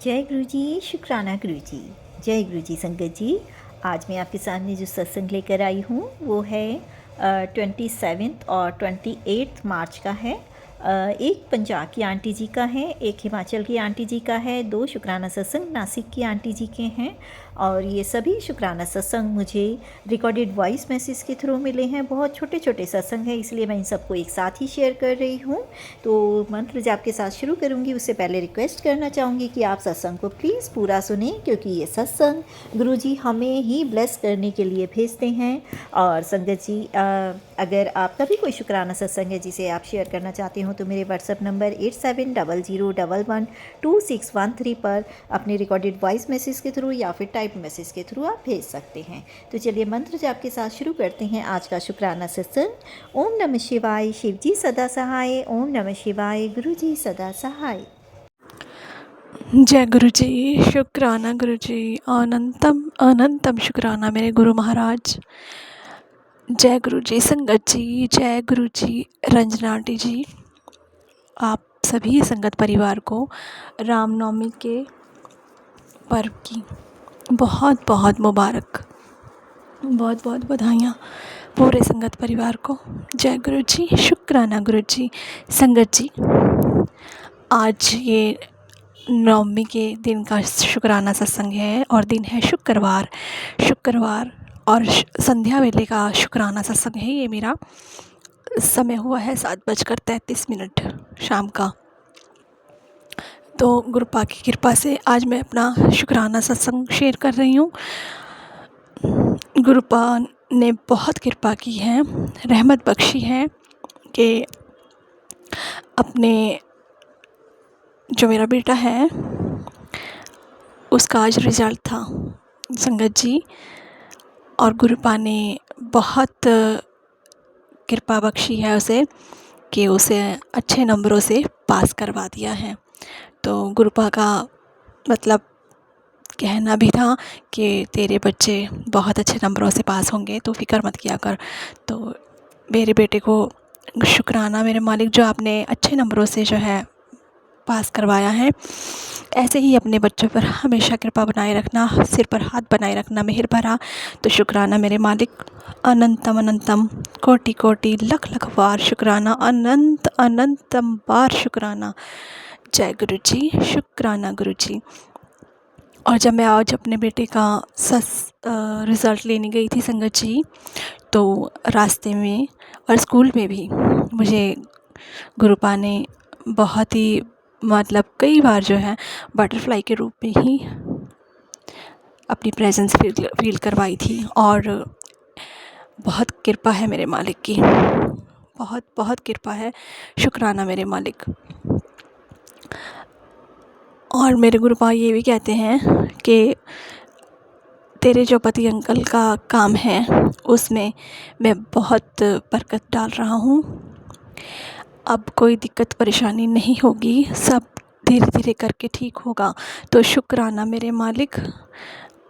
जय गुरु जी, शुक्राना गुरु जी। जय गुरु जी संगत जी। आज मैं आपके सामने जो सत्संग लेकर आई हूँ वो है 27 और 28 मार्च का है। एक पंजाब की आंटी जी का है, एक हिमाचल की आंटी जी का है, 2 शुक्राना सत्संग नासिक की आंटी जी के हैं। और ये सभी शुक्राना सत्संग मुझे रिकॉर्डेड वॉइस मैसेज के थ्रू मिले हैं। बहुत छोटे छोटे सत्संग हैं, इसलिए मैं इन सबको एक साथ ही शेयर कर रही हूँ। तो मंत्र जाप के साथ शुरू करूँगी, उससे पहले रिक्वेस्ट करना चाहूँगी कि आप सत्संग को प्लीज़ पूरा सुनें, क्योंकि ये सत्संग गुरु जी हमें ही ब्लेस करने के लिए भेजते हैं। और संगत जी, अगर आपका भी कोई शुक्राना सत्संग है जिसे आप शेयर करना चाहते हो तो मेरे व्हाट्सएप नंबर 8700112613 पर अपने रिकॉर्डेड वॉइस मैसेज के थ्रू या फिर टाइप मैसेज के थ्रू आप भेज सकते हैं। तो चलिए मंत्र जाप के साथ शुरू करते हैं आज का शुक्राना सत्संग। ओम नमः शिवाय, शिव जी सदा सहाय। ओम नमः शिवाय, गुरु जी सदा सहाय। जय गुरु जी, शुक्राना गुरु जी, अनंतम अनंतम शुक्राना मेरे गुरु महाराज। जय गुरु जी संगत जी, जय गुरु जी रंजना आंटी जी। आप सभी संगत परिवार को रामनवमी के पर्व की बहुत बहुत मुबारक, बहुत बहुत बधाइयाँ पूरे संगत परिवार को। जय गुरु जी, शुक्राना गुरु जी। संगत जी, आज ये नवमी के दिन का शुक्राना सत्संग है और दिन है शुक्रवार और संध्या वेले का शुक्राना सत्संग है। ये मेरा समय हुआ है 7:33 शाम का। तो गुरुपा की कृपा से आज मैं अपना शुक्राना सत्संग शेयर कर रही हूँ। गुरुपा ने बहुत कृपा की है, रहमत बख्शी है कि अपने जो मेरा बेटा है उसका आज रिज़ल्ट था संगत जी, और गुरुपा ने बहुत कृपा बख्शी है उसे कि उसे अच्छे नंबरों से पास करवा दिया है। तो गुरुपा का मतलब कहना भी था कि तेरे बच्चे बहुत अच्छे नंबरों से पास होंगे, तो फ़िक्र मत किया कर। तो मेरे बेटे को शुक्राना मेरे मालिक, जो आपने अच्छे नंबरों से जो है पास करवाया है, ऐसे ही अपने बच्चों पर हमेशा कृपा बनाए रखना, सिर पर हाथ बनाए रखना मेहर भरा। तो शुक्राना मेरे मालिक, अनंतम अनंतम कोटि कोटि लख लख बार शुक्राना, अनंत अनंतम बार शुक्राना। जय गुरु जी, शुक्राना गुरु जी। और जब मैं आज अपने बेटे का रिज़ल्ट लेने गई थी संगत जी, तो रास्ते में और स्कूल में भी मुझे गुरुपा ने बहुत ही मतलब कई बार जो है बटरफ्लाई के रूप में ही अपनी प्रेजेंस फील करवाई थी। और बहुत कृपा है मेरे मालिक की, बहुत बहुत कृपा है। शुक्राना मेरे मालिक। और मेरे गुरुपा ये भी कहते हैं कि तेरे जो पति अंकल का काम है उसमें मैं बहुत बरकत डाल रहा हूँ। अब कोई दिक्कत परेशानी नहीं होगी, सब धीरे धीरे करके ठीक होगा। तो शुक्राना मेरे मालिक।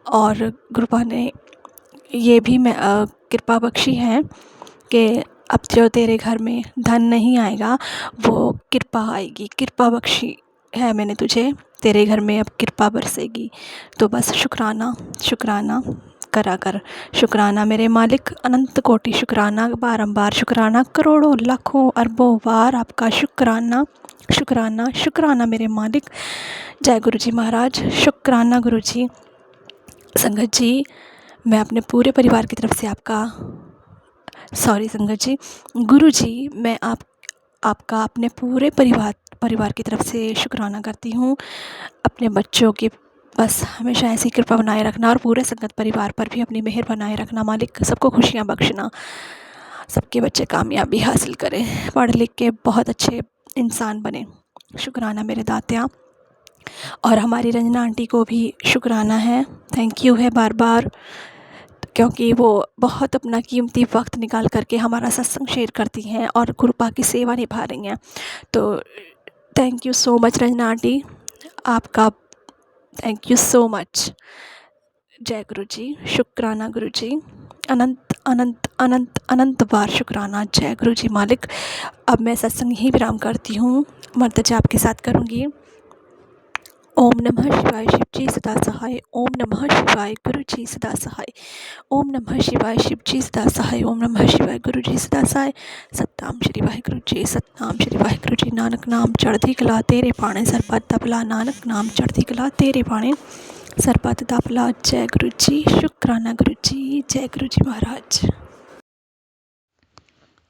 और गुरुपा ने ये भी मैं कृपा बख्शी है कि अब जो तेरे घर में धन नहीं आएगा वो कृपा आएगी। कृपा बख्शी है मैंने तुझे, तेरे घर में अब कृपा बरसेगी। तो बस शुक्राना शुक्राना करा कर। शुक्राना मेरे मालिक, अनंत कोटि शुक्राना, बारंबार शुक्राना, करोड़ों लाखों अरबों बार आपका शुक्राना शुक्राना शुक्राना मेरे मालिक। जय गुरु जी महाराज, शुक्राना गुरु जी। संगत जी, मैं अपने पूरे परिवार की तरफ से संगत जी, गुरु जी, मैं आपका अपने पूरे परिवार की तरफ से शुक्राना करती हूँ। अपने बच्चों की बस हमेशा ऐसी कृपा बनाए रखना और पूरे संगत परिवार पर भी अपनी मेहर बनाए रखना मालिक। सबको खुशियाँ बख्शना, सबके बच्चे कामयाबी हासिल करें, पढ़ लिख के बहुत अच्छे इंसान बने। शुक्राना मेरे दातिया। और हमारी रंजना आंटी को भी शुक्राना है, थैंक यू है बार बार, क्योंकि वो बहुत अपना कीमती वक्त निकाल करके हमारा सत्संग शेयर करती हैं और गुरुपा की सेवा निभा रही हैं। तो thank you so much Ranjana aunty, आपका थैंक यू सो मच। जय गुरु जी, शुक्राना गुरु जी, अनंत अनंत अनंत अनंत बार शुक्राना। जय गुरु जी मालिक। अब मैं सत्संग ही विराम करती हूँ, मंत्र जाप के साथ करूँगी। ओम नमः शिवाय शिव जी सदा सहाय। ओम नमः शिवाय गुरु जी सदा सहाय। ओम नमः शिवाय शिव जी सदा सहाय। ओम नमः शिवाय गुरु जी सदा सहाय। सतनाम श्री वाहिगुरु जी, सतनाम श्री वाहिगुरु जी। नानक नाम चढ़ती कला तेरे पाणे, सरबत तपला। नानक नाम चढ़ती कला तेरे पाणे, सरबत तपला। जय गुरु जी, शुक्राना गुरु जी, जय गुरु जी महाराज।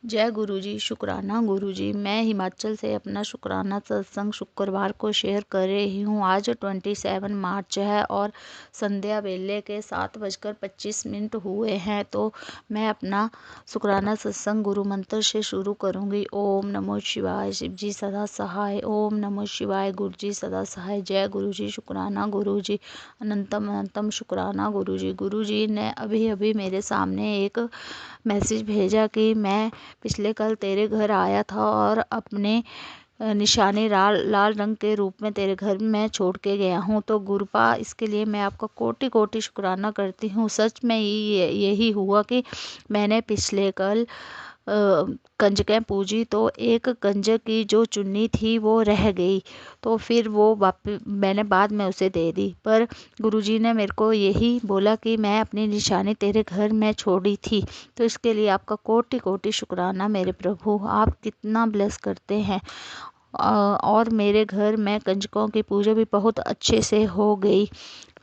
जय गुरुजी, शुक्राना गुरुजी। मैं हिमाचल से अपना शुक्राना सत्संग शुक्रवार को शेयर कर रही हूँ। आज 27 मार्च है और संध्या वेले के 7:25 हुए हैं। तो मैं अपना शुक्राना सत्संग गुरु मंत्र से शुरू करूँगी। ओम नमो शिवाय शिव जी सदा सहाय। ओम नमो शिवाय गुरु जी सदा सहाय। जय गुरुजी, शुक्राना गुरुजी। अनंतम अनंतम शुक्राना गुरुजी। गुरुजी ने अभी अभी मेरे सामने एक मैसेज भेजा कि मैं पिछले कल तेरे घर आया था और अपने निशाने लाल रंग के रूप में तेरे घर में छोड़ के गया हूँ। तो गुरुपा, इसके लिए मैं आपका कोटि कोटि शुक्राना करती हूँ। सच में यही हुआ कि मैंने पिछले कल कंजकें पूजी तो एक कंजक की जो चुन्नी थी वो रह गई, तो फिर वो मैंने बाद में उसे दे दी। पर गुरुजी ने मेरे को यही बोला कि मैं अपनी निशानी तेरे घर में छोड़ी थी। तो इसके लिए आपका कोटि कोटि शुक्राना मेरे प्रभु। आप कितना ब्लेस करते हैं। और मेरे घर में कंजकों की पूजा भी बहुत अच्छे से हो गई।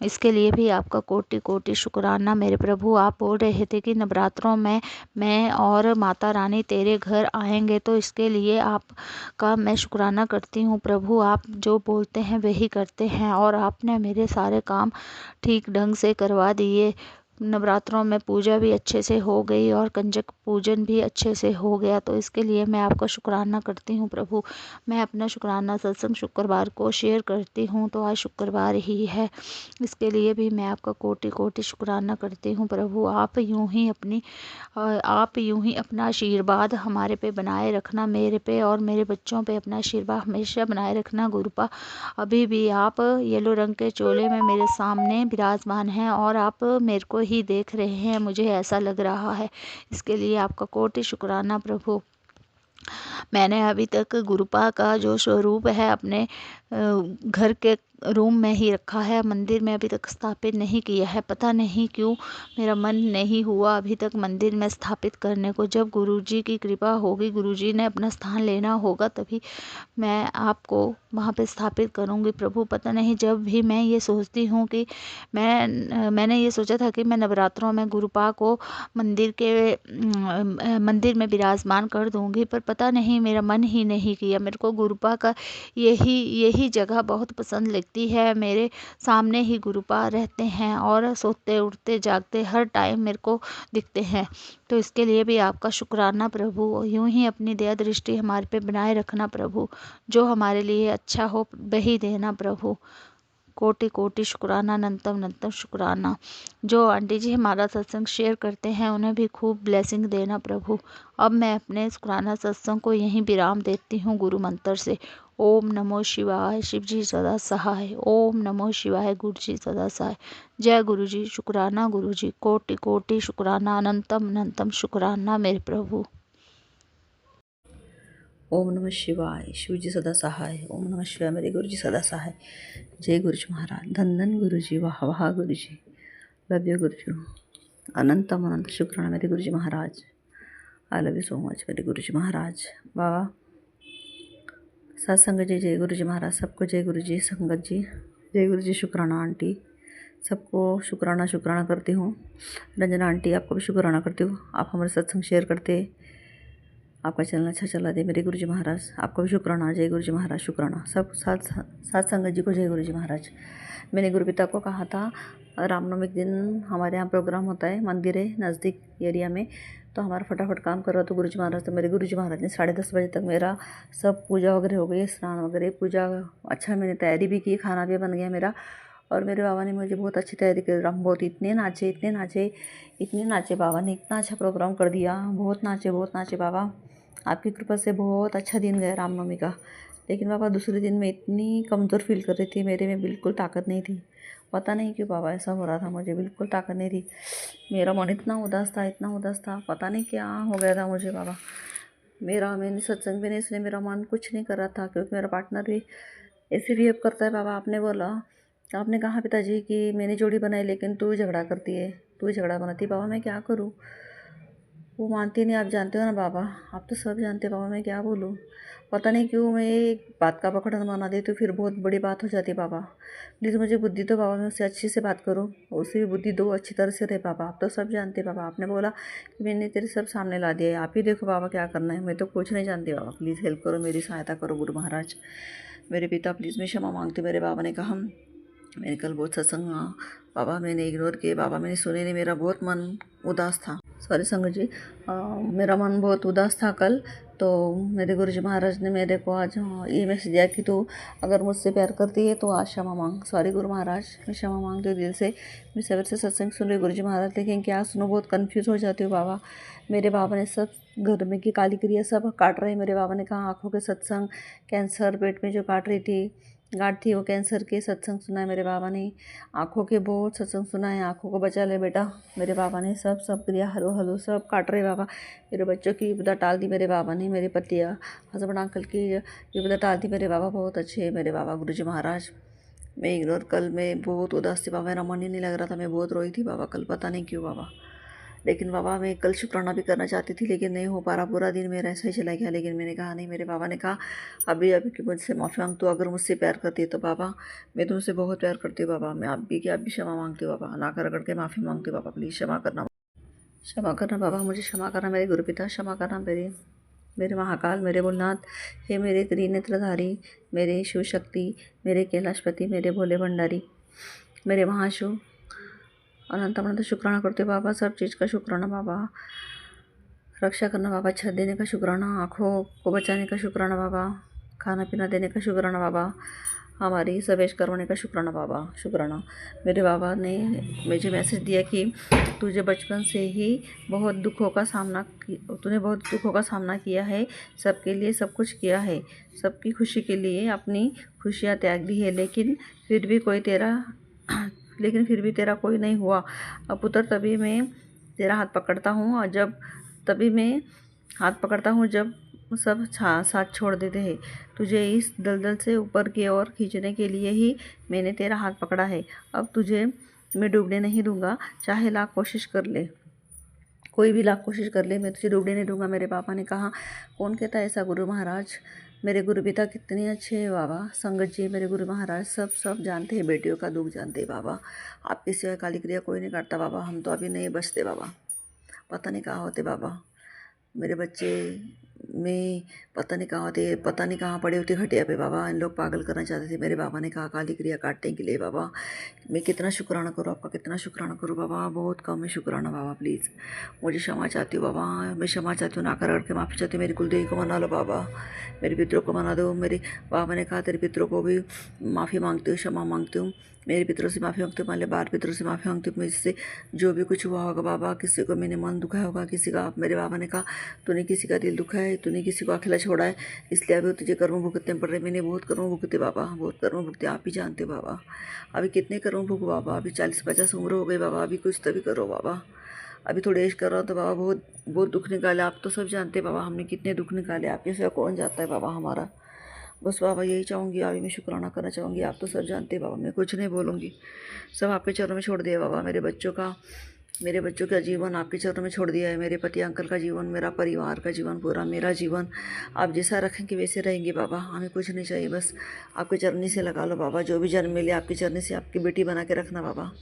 इसके लिए भी आपका कोटि कोटि शुक्राना मेरे प्रभु। आप बोल रहे थे कि नवरात्रों में मैं और माता रानी तेरे घर आएंगे, तो इसके लिए आपका मैं शुक्राना करती हूँ प्रभु। आप जो बोलते हैं वही करते हैं और आपने मेरे सारे काम ठीक ढंग से करवा दिए। नवरात्रों में पूजा भी अच्छे से हो गई और कंजक पूजन भी अच्छे से हो गया, तो इसके लिए मैं आपका शुक्राना करती हूँ प्रभु। मैं अपना शुक्राना सत्संग शुक्रवार को शेयर करती हूँ, तो आज शुक्रवार ही है, इसके लिए भी मैं आपका कोटि कोटि शुक्राना करती हूँ प्रभु। आप यूं ही अपना आशीर्वाद हमारे पे बनाए रखना, मेरे पे और मेरे बच्चों पे अपना आशीर्वाद हमेशा बनाए रखना गुरुपा। अभी भी आप येलो रंग के चोले में मेरे सामने विराजमान हैं और आप मेरे को ही देख रहे हैं, मुझे ऐसा लग रहा है। इसके लिए आपका कोटि शुक्राना प्रभु। मैंने अभी तक गुरुपा का जो स्वरूप है अपने घर के रूम में ही रखा है, मंदिर में अभी तक स्थापित नहीं किया है। पता नहीं क्यों मेरा मन नहीं हुआ अभी तक मंदिर में स्थापित करने को। जब गुरुजी की कृपा होगी, गुरुजी ने अपना स्थान लेना होगा, तभी मैं आपको वहाँ पे स्थापित करूँगी प्रभु। पता नहीं, जब भी मैं ये सोचती हूँ कि मैंने ये सोचा था कि मैं नवरात्रों में गुरुपा को मंदिर में विराजमान कर दूँगी, पर पता नहीं मेरा मन ही नहीं किया। मेरे को गुरुपा का यही जगह बहुत पसंद लगती है। मेरे सामने ही गुरुपा रहते हैं और सोते उठते जागते हर टाइम मेरे को दिखते हैं। तो इसके लिए भी आपका शुक्राना प्रभु। यूं ही अपनी दया दृष्टि हमारे पे बनाए रखना प्रभु। जो हमारे लिए अच्छा हो वही देना प्रभु। कोटि कोटि शुक्राना, अनंतम अनंतम शुक्राना। जो आंटी जी हमारा सत्संग शेयर करते हैं उन्हें भी खूब ब्लेसिंग देना प्रभु। अब मैं अपने शुक्राना सत्संग को यहीं विराम देती हूँ गुरु मंत्र से। ओम नमो शिवाय शिव जी सदा सहाय। ओम नमो शिवाय गुरु जी सदा सहाय। जय गुरु जी, शुक्राना गुरु जी। कोटि कोटि शुक्राना, अनंतम अनंतम शुक्राना मेरे प्रभु। ओम नमः शिवाय शिव जी सदा सहाय। ओम नमः शिवाय मेरे गुरु जी सदा सहाय। जय गुरु जी महाराज। धन धन गुरु जी, वाह वाह गुरु जी, लव यू गुरु जी। अनंतम अनंत शुक्राना मेरे गुरु जी महाराज। I love you so much मेरे गुरु जी महाराज। बाबा सत्संग जी, जय गुरु जी महाराज। सबको जय गुरु जी। संगत जी जय गुरु जी। शुक्राना आंटी, सबको शुक्राना शुक्राना करती हूँ। रंजना आंटी आपको भी शुक्राना करती हूँ, आप हमारे सत्संग शेयर करते, आपका चैनल अच्छा चला दे मेरे गुरु जी महाराज। आपको भी शुक्राना। जय गुरु जी महाराज। शुक्राना सब सात संगत जी को जय गुरु जी महाराज। मैंने गुरु पिता को कहा था रामनवमी के दिन हमारे यहाँ प्रोग्राम होता है, मंदिर है नज़दीक एरिया में, तो हमारा फटाफट काम करो तो गुरु जी महाराज। तो मेरे गुरु जी महाराज ने 10:30 बजे तक मेरा सब पूजा वगैरह हो गई, स्नान वगैरह पूजा अच्छा मैंने तैयारी भी की, खाना भी बन गया मेरा। और मेरे बाबा ने मुझे बहुत अच्छी तैयारी कर, राम बहुत इतने नाचे इतने नाचे बाबा ने, इतना अच्छा प्रोग्राम कर दिया, बहुत नाचे बाबा। आपकी कृपा से बहुत अच्छा दिन गया रामनवमी का। लेकिन बाबा दूसरे दिन में इतनी कमज़ोर फील कर रही थी, मेरे में बिल्कुल ताकत नहीं थी। पता नहीं क्यों बाबा ऐसा हो रहा था, मुझे बिल्कुल ताकत नहीं थी। मेरा मन इतना उदास था, पता नहीं क्या हो गया था मुझे बाबा। मैंने सत्संग भी नहीं सुने, मेरा मन कुछ नहीं कर रहा था, क्योंकि मेरा पार्टनर भी ऐसे बिहेव करता है बाबा। आपने बोला, आपने कहा पिताजी कि मैंने जोड़ी बनाई लेकिन तू झगड़ा करती है, तू झगड़ा बनाती है। बाबा मैं क्या करूँ, वो मानती नहीं, आप जानते हो ना बाबा, आप तो सब जानते हो बाबा, मैं क्या बोलूँ। पता नहीं क्यों मैं एक बात का पकड़न बना देती हूँ, फिर बहुत बड़ी बात हो जाती है बाबा। प्लीज़ मुझे बुद्धि दो बाबा, मैं उससे अच्छे से बात करूँ, उसे भी बुद्धि दो, अच्छी तरह से रहे बाबा। आप तो सब जानते हैं बाबा, आपने बोला कि मैंने तेरे सब सामने ला दिया है, आप ही देखो बाबा क्या करना है, मैं तो कुछ नहीं जानती बाबा। प्लीज़ हेल्प करो, मेरी सहायता करो गुरु महाराज, मेरे पिता प्लीज़, मैं क्षमा मांगती हूँ। मेरे बाबा ने कहा, मैंने कल बहुत सत्संग बाबा मैंने इग्नोर किए बाबा, मैंने सुने नहीं, मेरा बहुत मन उदास था। सॉरी संगत जी, मेरा मन बहुत उदास था कल। तो मेरे गुरुजी महाराज ने मेरे को आज ये मैसेज दिया कि तू अगर मुझसे प्यार करती है तो आज क्षमा मांग। सॉरी गुरु महाराज, मैं क्षमा मांगती हूँ दिल से। मैं सवेर से सत्संग सुन रही गुरुजी महाराज, लेकिन क्या सुनो, बहुत कन्फ्यूज़ हो जाती हूँ बाबा। मेरे बाबा ने सब घर में की काली क्रिया सब काट रहे हैं। मेरे बाबा ने कहा आँखों के सत्संग, कैंसर पेट में जो काट रही थी गांठ थी, वो कैंसर के सत्संग सुना है मेरे बाबा ने। आँखों के बहुत सत्संग सुना है, आँखों को बचा ले बेटा, मेरे बाबा ने सब क्रिया हलो हलो सब काट रहे बाबा। मेरे बच्चों की विपदा टाल दी मेरे बाबा ने, मेरे पति हस्बैंड अंकल की विपदा टाल दी मेरे बाबा। बहुत अच्छे है मेरे बाबा गुरुजी महाराज। मैं इग्नोर, कल मैं बहुत उदास थी बाबा, मेरा मन ही नहीं लग रहा था, मैं बहुत रोई थी बाबा कल, पता नहीं क्यों बाबा। लेकिन बाबा मैं कल शुक्राना भी करना चाहती थी, लेकिन नहीं हो पा रहा, पूरा दिन मेरा ऐसा ही चला गया। लेकिन मैंने कहा नहीं, मेरे बाबा ने कहा अभी अभी कि मुझसे माफ़ी मांग, तो अगर मुझसे प्यार करती है तो बाबा मैं तुमसे बहुत प्यार करती हूँ बाबा, मैं आप भी क्षमा मांगती हूँ बाबा, ना कर करके माफ़ी मांगती हूँ बाबा, प्लीज़ क्षमा करना, क्षमा करना बाबा, मुझे क्षमा करना मेरे गुरुपिता, क्षमा करना मेरे महाकाल, मेरे भोलेनाथ, हे मेरे त्रिनेत्रधारी, मेरे शिव शक्ति, मेरे कैलाशपति, मेरे भोले भंडारी, मेरे महाशिव, अनंत अनंत शुक्राना करते हो बाबा, सब चीज़ का शुक्राना बाबा। रक्षा करना बाबा, छत देने का शुक्राना, आँखों को बचाने का शुक्राना बाबा, खाना पीना देने का शुक्राना बाबा, हमारी सवेश करवाने का शुक्राना बाबा, शुक्राना। मेरे बाबा ने मुझे मैसेज दिया कि तुझे बचपन से ही बहुत दुखों का सामना तूने बहुत दुखों का सामना किया है, सबके लिए सब कुछ किया है, सबकी खुशी के लिए अपनी खुशियाँ त्याग दी है, लेकिन फिर भी तेरा कोई नहीं हुआ। अब पुत्र तभी मैं तेरा हाथ पकड़ता हूँ, और तभी मैं हाथ पकड़ता हूँ जब सब साथ छोड़ देते हैं। तुझे इस दलदल से ऊपर की ओर खींचने के लिए ही मैंने तेरा हाथ पकड़ा है। अब तुझे मैं डूबने नहीं दूंगा, चाहे लाख कोशिश कर ले, कोई भी लाख कोशिश कर ले, मैं तुझे डूबने नहीं दूंगा। मेरे पापा ने कहा, कौन कहता है ऐसा गुरु महाराज। मेरे गुरु पिता कितने अच्छे हैं बाबा। संगत जी, मेरे गुरु महाराज सब जानते हैं, बेटियों का दुख जानते हैं बाबा। आपके सिवाय काली क्रिया कोई नहीं करता बाबा, हम तो अभी नहीं बचते बाबा, पता नहीं कहाँ होते बाबा मेरे बच्चे, में पता नहीं कहाँ होते, पता नहीं कहाँ पड़े होते खटिया पे बाबा। इन लोग पागल करना चाहते थे। मेरे बाबा ने कहा काली क्रिया काटने के लिए बाबा। मैं कितना शुक्राना करूँ आपका, कितना शुक्राना करूँ बाबा, बहुत कम है शुक्राना बाबा। प्लीज़ मुझे क्षमा चाहती हूँ बाबा, मैं क्षमा चाहती हूँ, ना कर के माफ़ी चाहती हूँ। मेरी कुलदेवी को मना लो बाबा, मेरे पितरों को मना दो। मेरे बाबा ने कहा तेरे पितरों को भी माफ़ी मांगती हूँ, क्षमा मांगती हूँ। मेरे पितरों से माफ़ी मांगती हूँ, पहले बार पितरों से माफ़ी मांगती हूँ। मुझसे जो भी कुछ हुआ होगा बाबा, किसी को मैंने मन दुखाया होगा, किसी का, मेरे बाबा ने कहा तूने किसी का दिल दुखाया है, तूने किसी को अकेला छोड़ा है, इसलिए अभी तुझे कर्म भुगतने पड़ रहे। मैंने बहुत कर्म भुगते बाबा, बहुत कर्म भुगते, आप ही जानते हो बाबा। अभी कितने कर्म भुगो बाबा, अभी 40-50 उम्र हो गई बाबा, अभी कुछ तभी करो बाबा। अभी थोड़े एज कर रहा तो बाबा बहुत बहुत दुख निकाले, आप तो सब जानते बाबा, हमने कितने दुख निकाले, आपके सिवा कौन जाता है बाबा हमारा। बस बाबा यही चाहूँगी, अभी मैं शुक्राना करना चाहूँगी, आप तो सब जानते बाबा, मैं कुछ नहीं बोलूँगी, सब आपके चरणों में छोड़ दिया बाबा। मेरे बच्चों का जीवन आपके चरणों में छोड़ दिया है। मेरे पति अंकल का जीवन, मेरा परिवार का जीवन, पूरा मेरा जीवन आप जैसा रखेंगे वैसे रहेंगे बाबा, हमें कुछ नहीं चाहिए, बस आपके चरनी से लगा लो बाबा। जो भी जन्म मिले आपके चरनी से आपकी बेटी बना के रखना बाबा।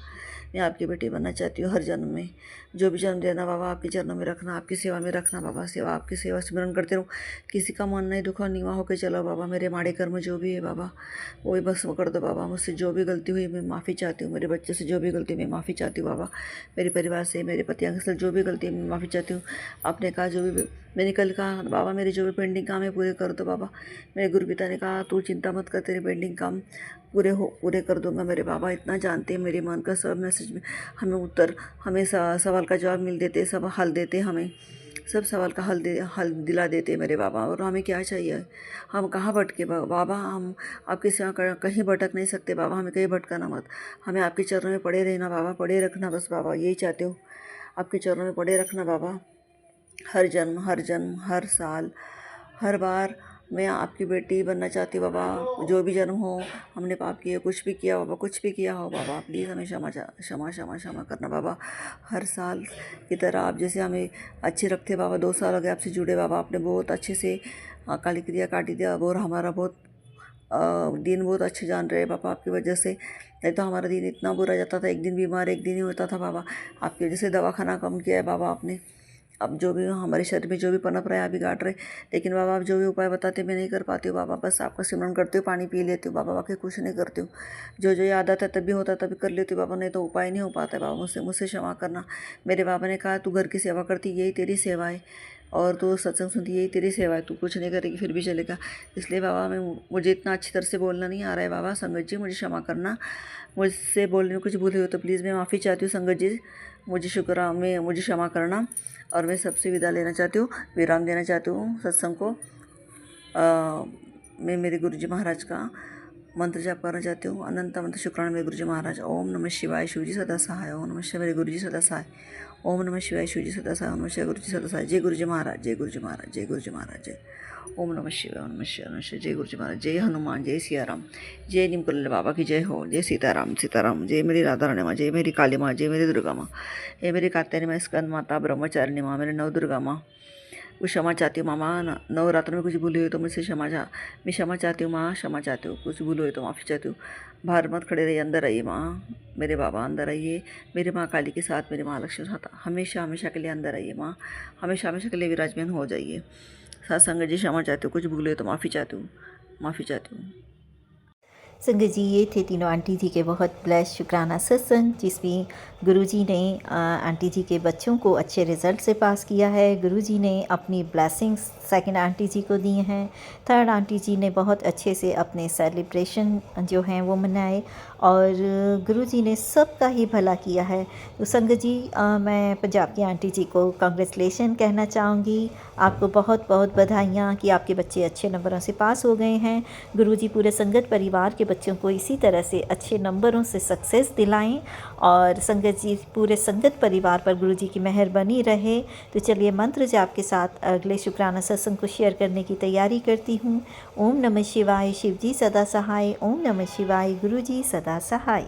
मैं आपकी बेटी बनना चाहती हूँ हर जन्म में, जो भी जन्म देना बाबा आपके चरणों में रखना, आपकी सेवा में रखना बाबा। सेवा आपकी सेवा सिमरन करते रहूँ, किसी का मन नहीं दुखा, नीवा होकर चलो बाबा। मेरे माड़े कर्म जो भी है बाबा वही बस कर दो बाबा। मुझसे जो भी गलती हुई मैं माफ़ी चाहती हूँ, मेरे बच्चे से जो भी गलती मैं माफ़ी चाहती हूँ बाबा। मेरे परिवार से, मेरे पति अंकल से जो भी गलती है मैं माफ़ी चाहती हूँ। आपने कहा जो भी मैंने कल कहा बाबा, मेरे जो भी पेंडिंग काम है पूरे कर दो बाबा। मेरे गुरु पिता ने कहा तू चिंता मत कर, तेरे पेंडिंग काम पूरे कर दूंगा मेरे बाबा। इतना जानते हैं मेरे मन का, सब मैसेज में हमें उत्तर, हमें सवाल का जवाब मिल देते, सब हल देते हमें, सब सवाल का हल दिला देते मेरे बाबा। और हमें क्या चाहिए, हम कहाँ भटके बाबा, हम आपके सिवा कहीं भटक नहीं सकते बाबा, हमें कहीं भटकाना मत, हमें आपके चरणों में पड़े रहना बाबा, पड़े रखना बस बाबा, यही चाहते हो, आपके चरणों में पड़े रखना बाबा। हर जन्म हर साल हर बार मैं आपकी बेटी बनना चाहती हूँ बाबा। जो भी जन्म हो हमने पाप किया, कुछ भी किया बाबा, कुछ भी किया हो बाबा, प्लीज़ हमें क्षमा क्षमा क्षमा क्षमा करना बाबा। हर साल की तरह आप जैसे हमें अच्छे रखते बाबा। 2 साल हो गए आपसे जुड़े बाबा, आपने बहुत अच्छे से काली क्रिया काटी दिया और हमारा बहुत दिन बहुत अच्छे जान रहे बाबा आपकी वजह से। नहीं तो हमारा दिन इतना बुरा जाता था, एक दिन बीमार एक दिन ही होता था बाबा। आपकी वजह से दवाखाना कम किया है बाबा आपने। अब जो भी हमारे शरीर में जो भी पनप रहा है अभी काट रहे, लेकिन बाबा आप जो भी उपाय बताते मैं नहीं कर पाती हूँ बाबा। बस आपका सिमरन करती हूँ, पानी पी लेती हूँ बाबा, बाकी कुछ नहीं करती हूँ। जो जो ये आदत है तभी होता है तभी कर लेती हूँ बाबा, नहीं तो उपाय नहीं हो पाता है बाबा मुझसे। मुझसे क्षमा करना। मेरे बाबा ने कहा तू घर की सेवा करती यही तेरी सेवा है, और तू सत्संग सुनती यही तेरी सेवा है, तू कुछ नहीं करेगी फिर भी चलेगा। इसलिए बाबा मुझे इतना अच्छी तरह से बोलना नहीं आ रहा है बाबा। संगत जी मुझे क्षमा करना, मुझसे बोलने में कुछ भूल हो तो प्लीज़ मैं माफ़ी चाहती हूँ संगत जी। मुझे क्षमा करना, और मैं सबसे विदा लेना चाहती हूँ, विराम देना चाहती हूँ सत्संग को। मैं मेरे गुरुजी महाराज का मंत्र जाप करना चाहती हूँ। अनंत मंत्र शुक्राना मेरे गुरुजी महाराज। ओम नमः शिवाय, शिवजी सदा सहाय। ओम नमः शिवाय मेरे गुरुजी सदा सहाय। ओम नमः शिवाय, शिवजी सदा सहाय। ओम नमः शिवाय गुरुजी सदा सहाय। जय गुरुजी महाराज, जय गुरुजी महाराज, जय गुरुजी महाराज, जय। ओम नमः शिवाय, ओम नमः शिवाय, ओम नमः शिवाय। जय गुरुजी महाराज, जय हनुमान, जय सिया राम, जय नीमकंठ बाबा की जय हो, जय सीताराम सीताराम। जय मेरी राधा रानी माँ, जय मेरी काली माँ, जय मेरी दुर्गा माँ, जय मेरी कात्यायनी माँ, स्कंद माता, ब्रह्मचारिणी माँ, मेरे नव दुर्गा माँ। वो क्षमा चाहती हूँ मामा, नवरात्र में कुछ भूल हुई तो मुझसे मैं क्षमा चाहती हूँ माँ, क्षमा चाहती हूँ। कुछ भूल हुई तो माफ़ी चाहती हूँ। बाहर मत खड़े रहिए, अंदर आइए माँ। मेरे बाबा अंदर आइए, मेरे माँ काली के साथ मेरी माँ लक्ष्मी साथ हमेशा हमेशा के लिए अंदर आइए माँ, हमेशा हमेशा के लिए विराजमान हो जाइए। सत्संग जी क्षमा चाहती हूँ, कुछ भूल हुई तो माफ़ी चाहती हूँ, माफ़ी चाहती हूँ। संगत जी ये थे तीनों आंटी जी के बहुत ब्लेस शुक्राना सत्संग, जिसमें गुरुजी ने आंटी जी के बच्चों को अच्छे रिज़ल्ट से पास किया है। गुरुजी ने अपनी ब्लेसिंग्स सेकंड आंटी जी को दिए हैं। थर्ड आंटी जी ने बहुत अच्छे से अपने सेलिब्रेशन जो हैं वो मनाए, और गुरुजी ने सबका ही भला किया है। तो संगत जी मैं पंजाब की आंटी जी को कांग्रेचुलेशन कहना चाहूँगी। आपको बहुत बहुत बधाइयाँ कि आपके बच्चे अच्छे नंबरों से पास हो गए हैं। गुरुजी पूरे संगत परिवार के बच्चों को इसी तरह से अच्छे नंबरों से सक्सेस दिलाएं, और संगत जी पूरे संगत परिवार पर गुरुजी की मेहर बनी रहे। तो चलिए मंत्र जाप के साथ अगले शुक्राना सत्संग को शेयर करने की तैयारी करती हूँ। ओम नमः शिवाय, शिवजी सदा सहाय। ओम नमः शिवाय, गुरुजी सदा सहाय।